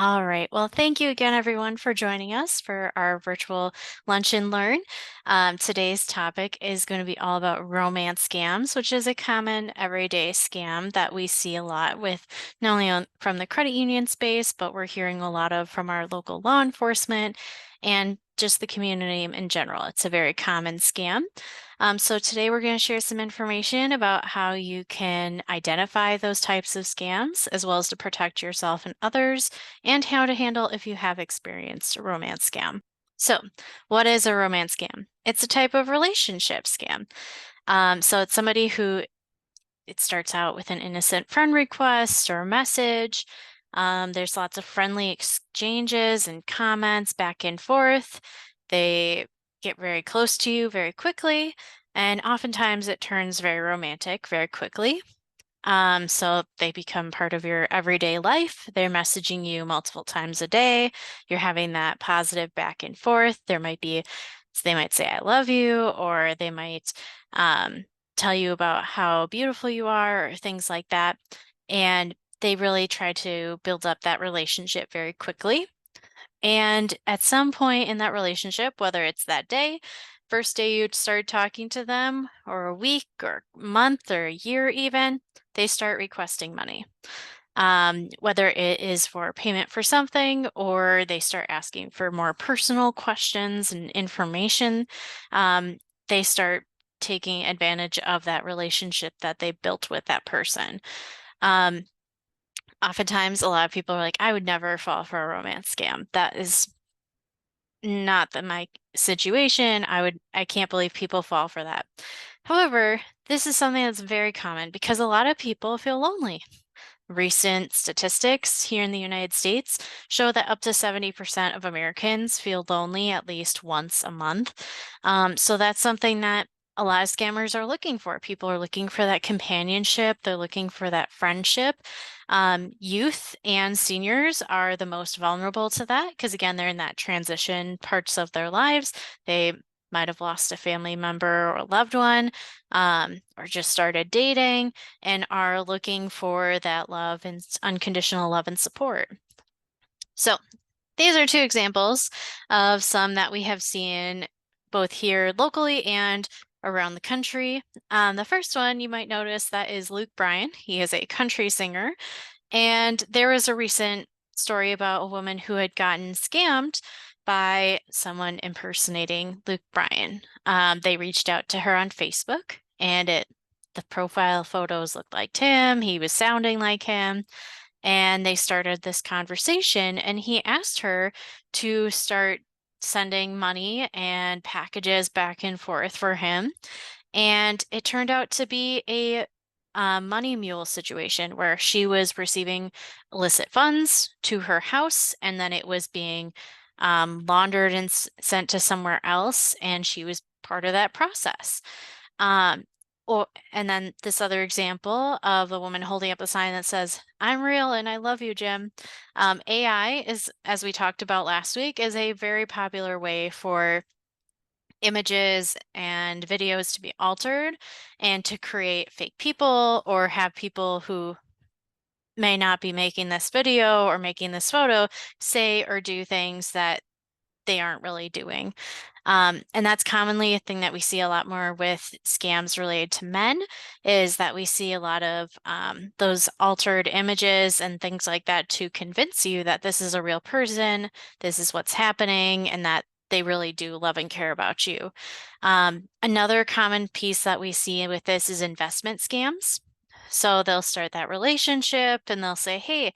All right. Well, thank you again, everyone, for joining us for our virtual lunch and learn. Today's topic is going to be all about romance scams, which is a common everyday scam that we see a lot with not only from the credit union space, but we're hearing a lot of from our local law enforcement and just the community in general. It's a very common scam. So today we're going to share some information about how you can identify those types of scams, as well as to protect yourself and others, and how to handle if you have experienced a romance scam. So, what is a romance scam? It's a type of relationship scam. So it's somebody who it starts out with an innocent friend request or message. There's lots of friendly exchanges and comments back and forth. They get very close to you very quickly, and oftentimes it turns very romantic very quickly. So they become part of your everyday life. They're messaging you multiple times a day. You're having that positive back and forth. They might say, I love you, or they might um, tell you about how beautiful you are, or things like that. And they really try to build up that relationship very quickly. And at some point in that relationship, whether it's that day, first day you start talking to them, or a week, or month, or a year even, they start requesting money. Whether it is for payment for something or they start asking for more personal questions and information, they start taking advantage of that relationship that they built with that person. Um, Oftentimes, a lot of people are like, I would never fall for a romance scam. That is not my situation. I can't believe people fall for that. However, this is something that's very common because a lot of people feel lonely. Recent statistics here in the United States show that up to 70% of Americans feel lonely at least once a month. So that's something that a lot of scammers are looking for. People are looking for that companionship, they're looking for that friendship. Youth and seniors are the most vulnerable to that because, again, they're in that transition parts of their lives. They might have lost a family member or a loved one, or just started dating and are looking for that love and unconditional love and support. So these are two examples of some that we have seen both here locally and around the country. The first one you might notice that is Luke Bryan. He is a country singer, and there was a recent story about a woman who had gotten scammed by someone impersonating Luke Bryan. They reached out to her on Facebook, and the profile photos looked like him. He was sounding like him. And they started this conversation, and he asked her to start sending money and packages back and forth for him. And it turned out to be a money mule situation where she was receiving illicit funds to her house, and then it was being laundered and sent to somewhere else, and she was part of that process. Um, and then this other example of a woman holding up a sign that says, I'm real and I love you, Jim. AI is, as we talked about last week, is a very popular way for images and videos to be altered and to create fake people or have people who may not be making this video or making this photo say or do things that they aren't really doing. And that's commonly a thing that we see a lot more with scams related to men, is that we see a lot of those altered images and things like that to convince you that this is a real person, this is what's happening, and that they really do love and care about you. Another common piece that we see with this is investment scams. So they'll start that relationship and they'll say, hey,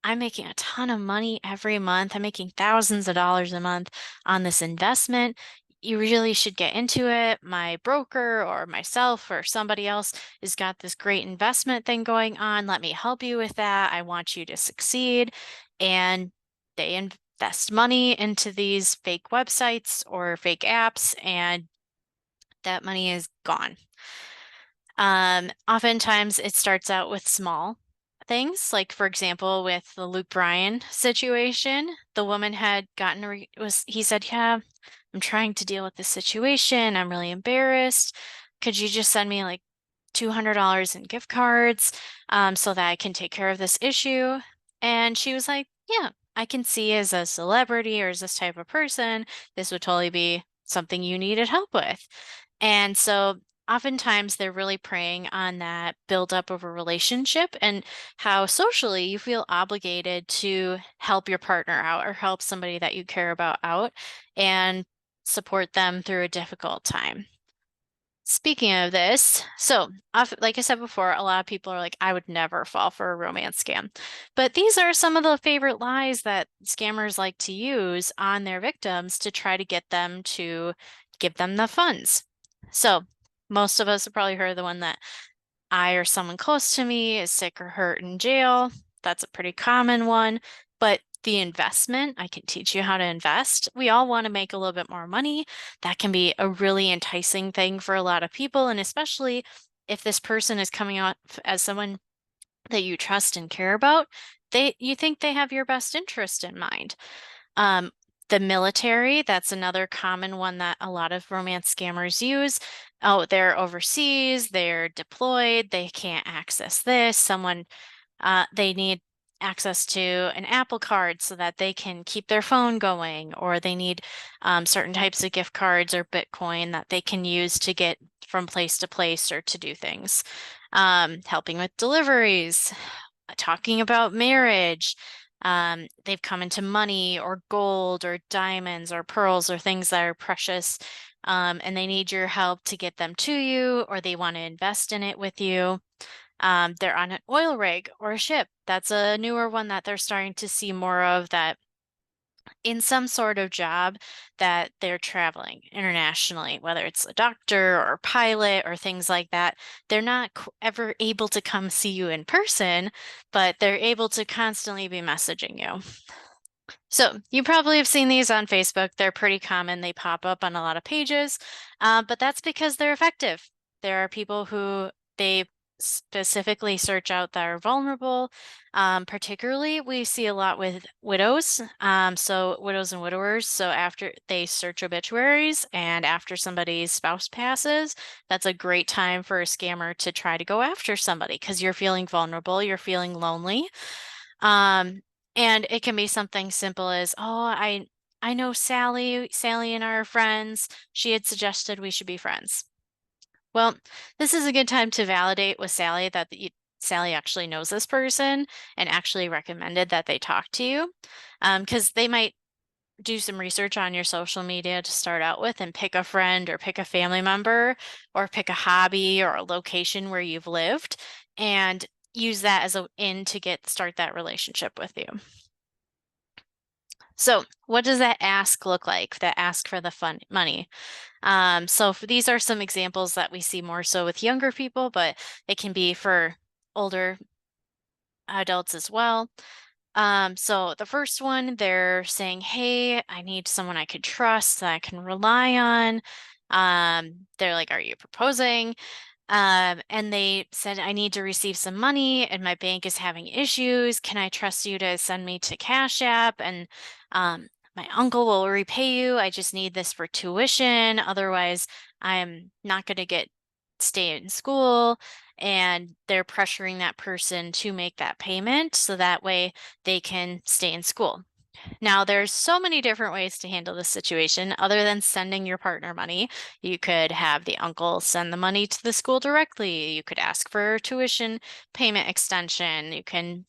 I'm making a ton of money every month. I'm making thousands of dollars a month on this investment. You really should get into it. My broker or myself or somebody else has got this great investment thing going on. Let me help you with that. I want you to succeed. And they invest money into these fake websites or fake apps, and that money is gone. Oftentimes it starts out with small things, like for example, with the Luke Bryan situation, the woman had gotten he said, yeah, I'm trying to deal with this situation. I'm really embarrassed. Could you just send me like $200 in gift cards so that I can take care of this issue? And she was like, yeah. I can see as a celebrity or as this type of person, this would totally be something you needed help with. And so oftentimes they're really preying on that buildup of a relationship and how socially you feel obligated to help your partner out or help somebody that you care about out and support them through a difficult time. Speaking of this, so like I said before, a lot of people are like, I would never fall for a romance scam. But these are some of the favorite lies that scammers like to use on their victims to try to get them to give them the funds. So most of us have probably heard the one that I or someone close to me is sick or hurt in jail. That's a pretty common one. But the investment, I can teach you how to invest. We all want to make a little bit more money. That can be a really enticing thing for a lot of people. And especially if this person is coming out as someone that you trust and care about, you think they have your best interest in mind. Um, the military, that's another common one that a lot of romance scammers use. Oh, they're overseas, they're deployed, they can't access this. They need access to an Apple Card so that they can keep their phone going, or they need certain types of gift cards or Bitcoin that they can use to get from place to place or to do things. Helping with deliveries, talking about marriage. They've come into money or gold or diamonds or pearls or things that are precious, and they need your help to get them to you, or they want to invest in it with you. They're on an oil rig or a ship. That's a newer one that they're starting to see more of, that in some sort of job that they're traveling internationally, whether it's a doctor or pilot or things like that. They're not ever able to come see you in person, but they're able to constantly be messaging you. So you probably have seen these on Facebook. They're pretty common. They pop up on a lot of pages, but that's because they're effective. There are people who they specifically search out that are vulnerable. Particularly, we see a lot with widows. So widows and widowers. So after they search obituaries and after somebody's spouse passes, that's a great time for a scammer to try to go after somebody because you're feeling vulnerable, you're feeling lonely. Um, and it can be something simple as, oh, I know Sally. Sally and I are friends. She had suggested we should be friends. Well, this is a good time to validate with Sally that Sally actually knows this person and actually recommended that they talk to you. Because they might do some research on your social media to start out with and pick a friend or pick a family member or pick a hobby or a location where you've lived and use that as a in to start that relationship with you. So what does that ask look like, that ask for the fun money? These are some examples that we see more so with younger people, but it can be for older adults as well. So the first one, they're saying, hey, I need someone I could trust, that I can rely on. They're like, are you proposing? And they said, I need to receive some money and my bank is having issues. Can I trust you to send me to Cash App? And my uncle will repay you. I just need this for tuition. Otherwise, I'm not going to stay in school. And they're pressuring that person to make that payment so that way they can stay in school. Now, there's so many different ways to handle this situation other than sending your partner money. You could have the uncle send the money to the school directly. You could ask for tuition payment extension. You can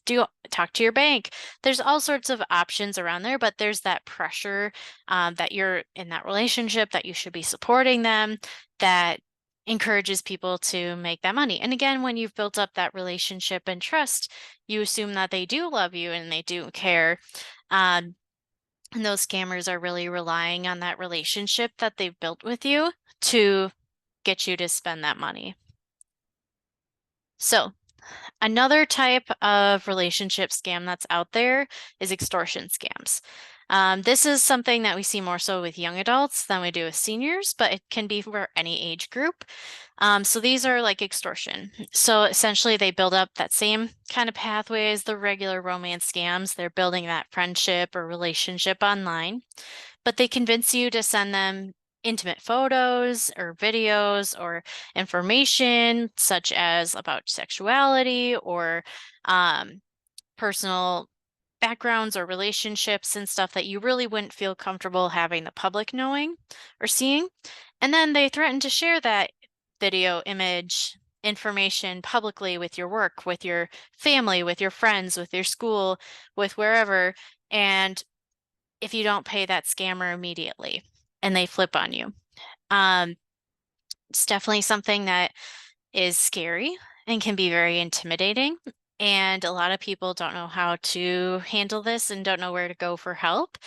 talk to your bank. There's all sorts of options around there, but there's that pressure that you're in that relationship, that you should be supporting them, that encourages people to make that money. And again, when you've built up that relationship and trust, you assume that they do love you and they do care. And those scammers are really relying on that relationship that they've built with you to get you to spend that money. So another type of relationship scam that's out there is extortion scams. This is something that we see more so with young adults than we do with seniors, but it can be for any age group. So these are like extortion. So essentially, they build up that same kind of pathway as the regular romance scams. They're building that friendship or relationship online, but they convince you to send them intimate photos or videos or information such as about sexuality or personal backgrounds or relationships and stuff that you really wouldn't feel comfortable having the public knowing or seeing. And then they threaten to share that video, image, information publicly with your work, with your family, with your friends, with your school, with wherever. And if you don't pay that scammer immediately and they flip on you. Um, it's definitely something that is scary and can be very intimidating. And a lot of people don't know how to handle this and don't know where to go for help.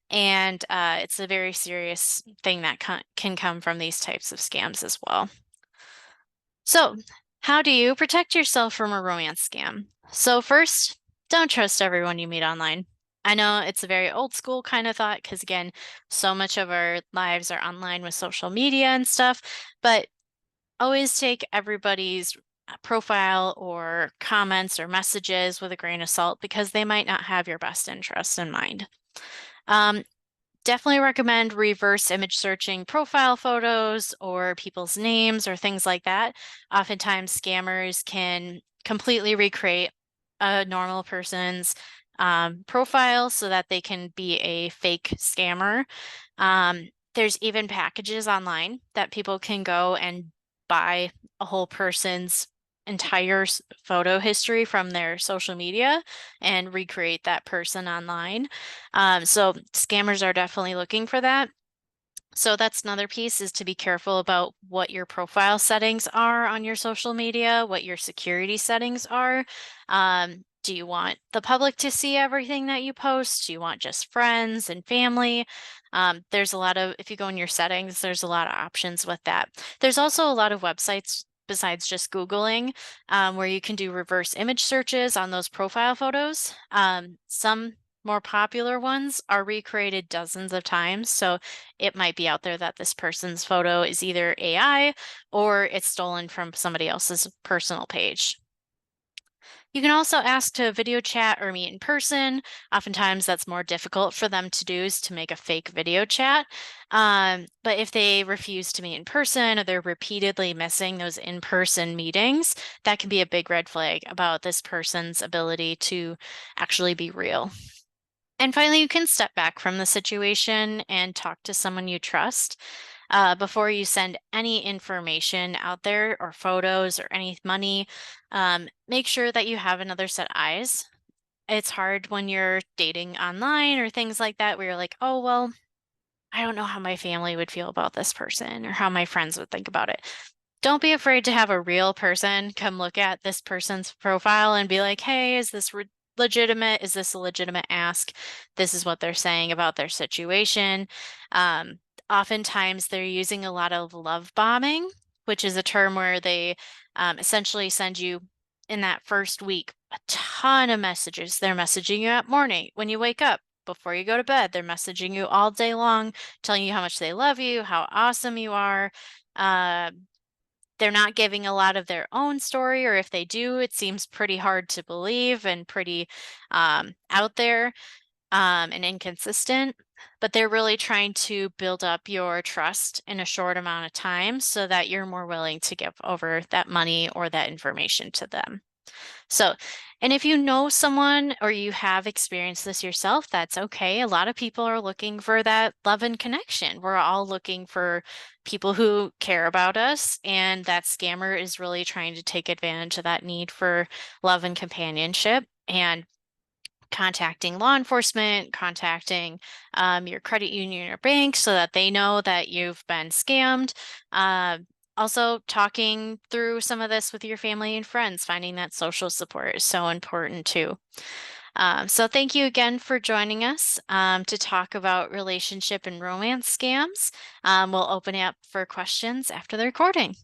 And it's a very serious thing that can come from these types of scams as well. So, how do you protect yourself from a romance scam? So, first, don't trust everyone you meet online. I know it's a very old school kind of thought because, again, so much of our lives are online with social media and stuff, but always take everybody's profile or comments or messages with a grain of salt because they might not have your best interests in mind. Um, Definitely recommend reverse image searching profile photos or people's names or things like that. Oftentimes, scammers can completely recreate a normal person's profile so that they can be a fake scammer. There's even packages online that people can go and buy a whole person's entire photo history from their social media and recreate that person online. So scammers are definitely looking for that. So that's another piece is to be careful about what your profile settings are on your social media, what your security settings are. Do you want the public to see everything that you post? Do you want just friends and family? There's a lot of, if you go in your settings, there's a lot of options with that. There's also a lot of websites besides just Googling, where you can do reverse image searches on those profile photos. Some more popular ones are recreated dozens of times. So it might be out there that this person's photo is either AI or it's stolen from somebody else's personal page. You can also ask to video chat or meet in person. Oftentimes, that's more difficult for them to do is to make a fake video chat. But if they refuse to meet in person or they're repeatedly missing those in-person meetings, that can be a big red flag about this person's ability to actually be real. And finally, you can step back from the situation and talk to someone you trust before you send any information out there or photos or any money. Make sure that you have another set of eyes. It's hard when you're dating online or things like that where you're like, oh, well, I don't know how my family would feel about this person or how my friends would think about it. Don't be afraid to have a real person come look at this person's profile and be like, hey, is this legitimate? Is this a legitimate ask? This is what they're saying about their situation. Oftentimes, they're using a lot of love bombing, which is a term where they essentially send you in that first week a ton of messages. They're messaging you at morning when you wake up. Before you go to bed, they're messaging you all day long, telling you how much they love you, how awesome you are. Uh, they're not giving a lot of their own story, or if they do, it seems pretty hard to believe and pretty out there and inconsistent. But they're really trying to build up your trust in a short amount of time so that you're more willing to give over that money or that information to them. So, and if you know someone or you have experienced this yourself, that's okay. A lot of people are looking for that love and connection. We're all looking for people who care about us, and that scammer is really trying to take advantage of that need for love and companionship and contacting law enforcement, contacting your credit union or bank so that they know that you've been scammed. Uh, Also, talking through some of this with your family and friends, finding that social support is so important too. So, thank you again for joining us to talk about relationship and romance scams. We'll open it up for questions after the recording.